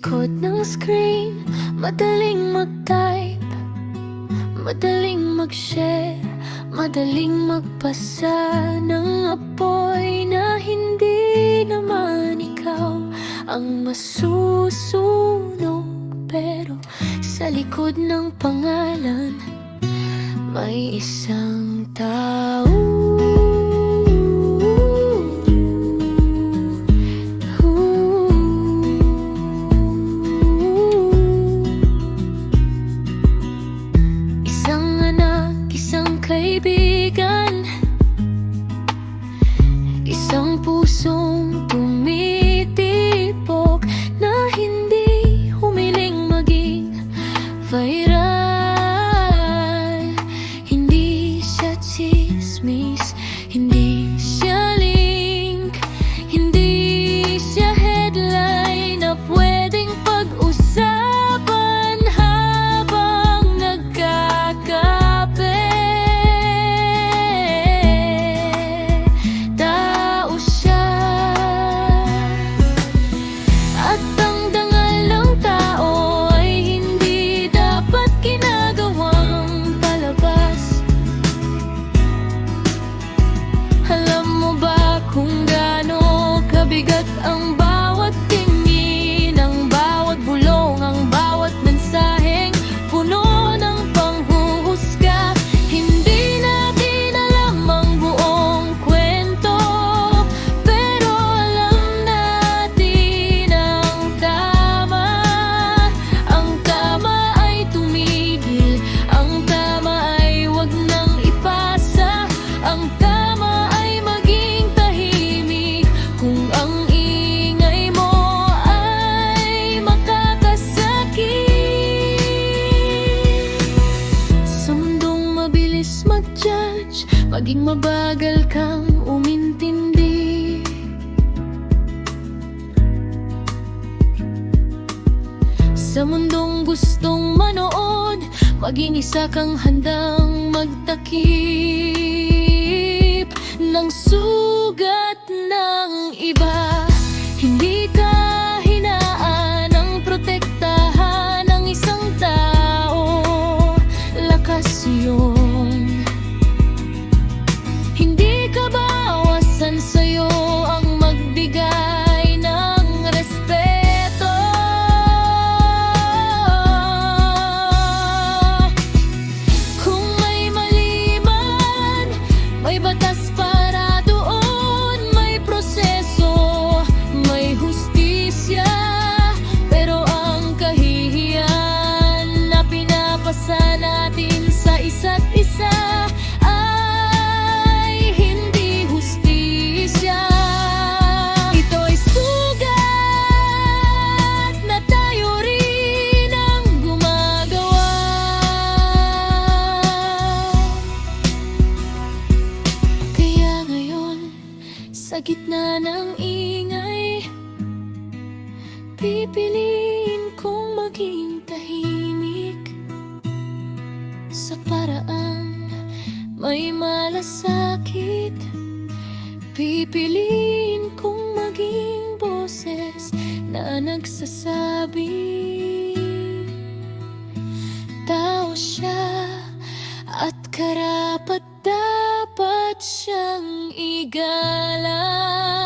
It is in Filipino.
likod ng screen, madaling mag-type, madaling mag-share, madaling magpasa ng apoy na hindi naman ikaw ang masusunog. Pero sa likod ng pangalan, may isang tao. Isang anak, isang kaibigan, isang pusong tumitipok na hindi humiling maging viral. Hindi siya chismis, hindi siya link, hindi siya headline na pwedeng pag-usapan habang nagkakape. Tao siya, at ang dangal ng tao ay hindi dapat ginagawang palabas. Alam mo ba kung gaano kabigat ang bawat tingin, ang bawat bulong, ang bawat mensaheng puno ng panghuhusga? Hindi natin alam ang buong kwento, pero alam natin ang tama. Ang tama ay tumigil, ang tama ay wag nang ipasa, ang tama ay maging tahimik kung ang ingay mo ay makakasakit. Sa mundong mabilis mag-judge, maging mabagal kang umintindi. Sa mundong gustong manood, maging isa kang handang magtakip ng sugat ng iba. Hindi ka hinaan ang protektahan ng isang tao. Lakas yun. Hindi ka bawasan sa'yo ang magbigay ng respeto. Kung may mali man, may batas para doon, may proseso, may hustisya. Pero ang kahihiyan na pinapasa natin sa isa't isa ay hindi hustisya. Ito'y sugat na tayo rin ang gumagawa. Kaya ngayon, sa gitna ng ingay, pipiliin kong maging tahimik sa paraang may malasakit. Pipiliin kong maging boses na nagsasabi, tao siya at karapat dapat siyang igalang.